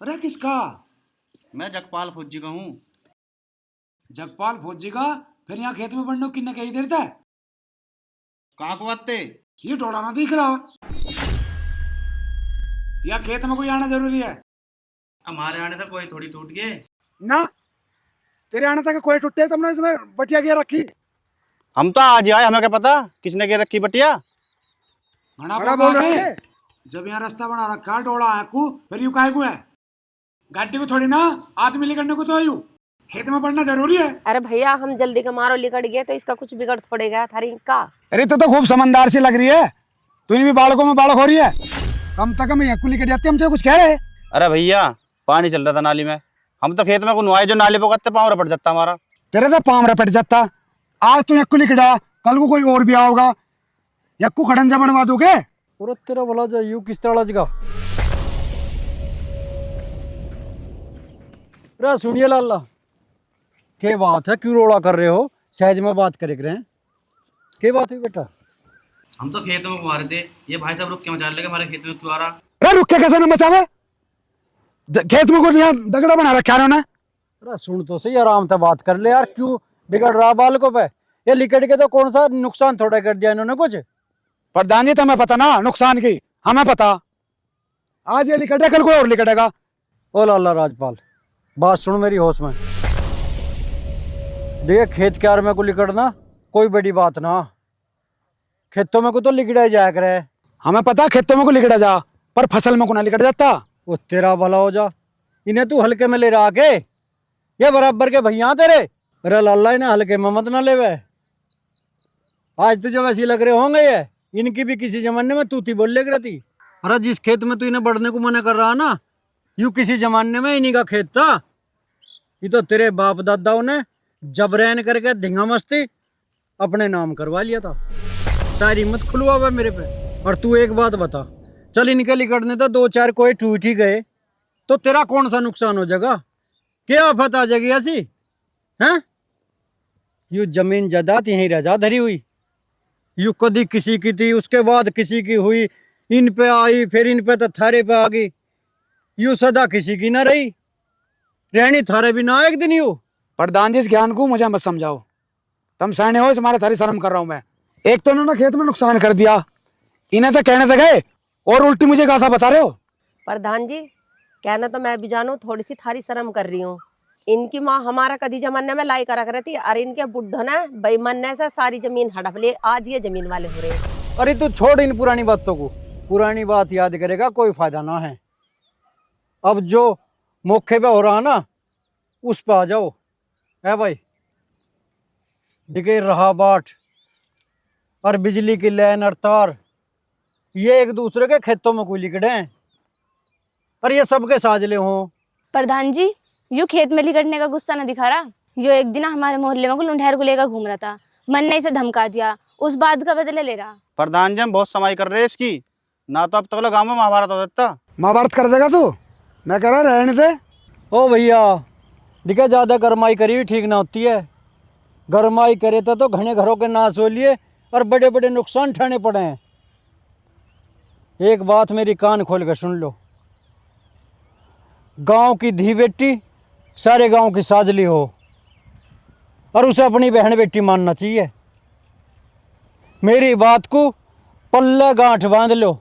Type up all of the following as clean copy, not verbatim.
अरे किसका? मैं जगपाल फौजी का हूँ। जगपाल फौजी का? फिर यहाँ खेत में बढ़ने को किन्ने कही देर था? कहाँ को आते? ये डोला ना दिख रहा। यहाँ खेत में कोई आना जरूरी है? हमारे आने तक कोई थोड़ी टूट गए ना, तेरे आने तक कोई टूटे तुमने इसमें बटिया गिरा रखी। हम तो आज ही आए, हमें क्या पता किसने के रखी बटिया। बड़ा बोल रहे हैं। जब यहाँ रास्ता बना रखा है डोला है को, फिर यू काहे को है? गाड़ी को थोड़ी ना आदमी लिकड़ने को तो आयु खेत में पड़ना जरूरी है। अरे भैया हम जल्दी का मारो लिकड़ गए तो इसका कुछ बिगड़ थोड़े गया थारी का। अरे तो खूब समझदार सी लग रही है, तूने भी बालकों में बालक हो रही है। कम तक हम यहाँ लिकड़ जाते, हम तो कुछ कह रहे। अरे भैया पानी चल रहा था नाली में, हम तो खेत में को नुआए, जो नाली पकड़ते पाँव रपट जाता हमारा। तेरे तो पाँव रपट जाता। आज तू यक्कू लिकड़ा, कल को कोई और भी आओगा, यक्कू खड़ंजा बनवा दोगे। और तेरा भला जा यू किस तरह जगह। रे सुनिए लाला, क्या बात है, क्यों रोड़ा कर रहे हो? सहज में बात करे हैं, क्या बात हुई बेटा? हम तो खेत में घुमा रहे थे, ये भाई साहब रुक के मचा लेगा हमारे खेत में क्यों आ रहा? अरे रुक के कैसे न मचावे? खेत में कुछ यहाँ दगड़ा बना रखा है उन्होंने। अरे सुन तो सही, आराम से बात कर ले यार, क्यों बिगड़ रहा बालकों पे? ये लिकड़ के तो कौन सा नुकसान थोड़ा कर दिया इन्होंने कुछ। प्रधान जी तुम्हें पता ना नुकसान की, हमें पता। आज ये लिकड़े कल कोई और लिकड़ेगा। ओ लाला राजपाल, बात सुन मेरी होश में। देख खेत क्यार में को लिकड़ना कोई बड़ी बात ना, खेतों में को तो लिकड़ा ही जाया करे। हमें पता खेतों में को लिकड़ा जा, पर फसल में को ना लिकड़ जाता। वो तेरा भला हो जा, इन्हें तू हल्के में ले रहा के? ये बराबर के भैया तेरे। अरे लाला इन्हें हल्के में मत ना लेवे, आज तुझे वैसी लग रहे होंगे ये, इनकी भी किसी जमाने में तूती बोल ले रहती। अरे जिस खेत में तू इन्हें बढ़ने को मना कर रहा ना, यू किसी जमाने में इन्हीं का खेत था। ये तो तेरे बाप दादाओं ने जबरैन करके धिंगा मस्ती अपने नाम करवा लिया था। सारी हिम्मत खुलवा हुआ मेरे पे। और तू एक बात बता, चल इनके लिकड़ने तो दो चार कोई टूट ही गए तो तेरा कौन सा नुकसान हो जाएगा? क्या आफत आ जाएगी ऐसी? हैं? यू जमीन जायदाद यहीं रजा धरी हुई, यू कभी किसी की थी, उसके बाद किसी की हुई, इन पे आई, फिर इन पे तो थारे पे आ गई। यू सदा किसी की ना रही, रहनी थारे भी ना एक दिन यू। प्रधान जी इस ज्ञान को मुझे मत समझाओ, तुम सयाने हो, तुम्हारे थारी शर्म कर रहा हूं मैं। एक तो उन्होंने खेत में नुकसान कर दिया, इन्हें तो कहने से गए और उल्टी मुझे गासा बता रहे हो। प्रधान जी कहना तो मैं भी जानू, थोड़ी सी थारी शर्म कर रही हूँ। इनकी माँ हमारा कदी जमाने में लाई करा करती, अरे इनके बुढ़ो ने बेईमानने से सारी जमीन हड़प ली, आज ये जमीन वाले हो रहे हैं। अरे तू छोड़ इन पुरानी बातों को, पुरानी बात याद करेगा कोई फायदा ना है। अब जो मौके पे हो रहा ना उस पे आ जाओ। है भाई, दिखे रहा बाट और बिजली की लाइन और तार, ये एक दूसरे के खेतों में कोई लिकड़े हैं और ये सबके साजले हों। प्रधान जी यू खेत में लिकड़ने का गुस्सा न दिखा रहा, यो एक दिन हमारे मोहल्ले में लुंढेर को लेकर घूम रहा था, मन ने इसे धमका दिया, उस बात का बदला ले रहा। प्रधान जी हम बहुत समाई कर रहे हैं इसकी, ना तो अब तक गाँव में महाभारत हो जाता। महाभारत कर देगा तू? मैं कह रहा रहने दे। ओ भैया दिखे ज्यादा गरमाई करी भी ठीक ना होती है, गरमाई करे तो घने घरों के नाश हो लिए और बड़े बड़े नुकसान उठाने पड़े हैं। एक बात मेरी कान खोल कर सुन लो, गांव की धी बेटी सारे गांव की साजली हो और उसे अपनी बहन बेटी मानना चाहिए। मेरी बात को पल्ले गांठ बांध लो,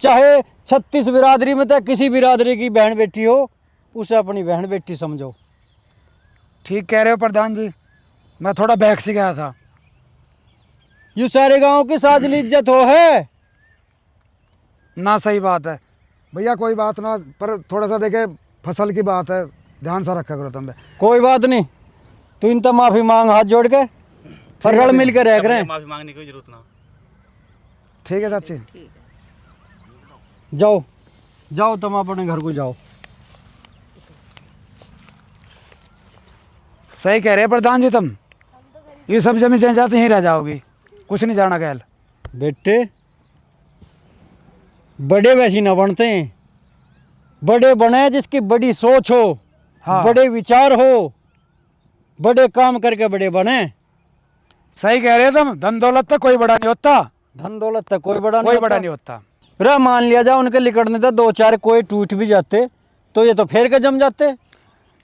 चाहे 36 बिरादरी में तो किसी बिरादरी की बहन बेटी हो, उसे अपनी बहन बेटी समझो। ठीक कह रहे हो प्रधान जी, मैं थोड़ा बैग से गया था। ये सारे गांव की साजली इज्जत हो है ना। सही बात है भैया, कोई बात ना, पर थोड़ा सा देखे फसल की बात है, ध्यान सा रखा करो तुम। कोई बात नहीं, तू इनका माफी मांग हाथ जोड़ के, पर रल मिल के रह रहे हैं। माफी मांगने की जरूरत ना। ठीक है चाची, जाओ जाओ तुम अपने घर को जाओ। सही कह रहे हैं प्रधान जी, तुम ये सब जमीन जाते यहीं रह जाओगी, कुछ नहीं जाना गैल। बेटे बड़े वैसी ना बनते हैं, बड़े बने जिसकी बड़ी सोच हो। हाँ। बड़े विचार हो, बड़े काम करके बड़े बने। सही कह रहे हो तुम, धन दौलत तक कोई बड़ा नहीं होता। धन दौलत तक कोई बड़ा नहीं होता। रे मान लिया जा उनके लिकड़ने तो दो चार कोई टूट भी जाते तो ये तो फेर के जम जाते।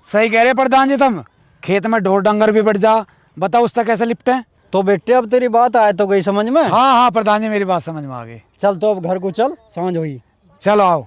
सही कह रहे प्रधान जी तुम, खेत में ढोर डंगर भी बढ़ जा, बताओ उस तक कैसे लिपटे हैं? तो बेटे अब तेरी बात आए तो गई समझ में। हाँ हाँ प्रधान जी मेरी बात समझ में आ गई। चल तो अब घर को चल, सांझ हुई। चलो आओ।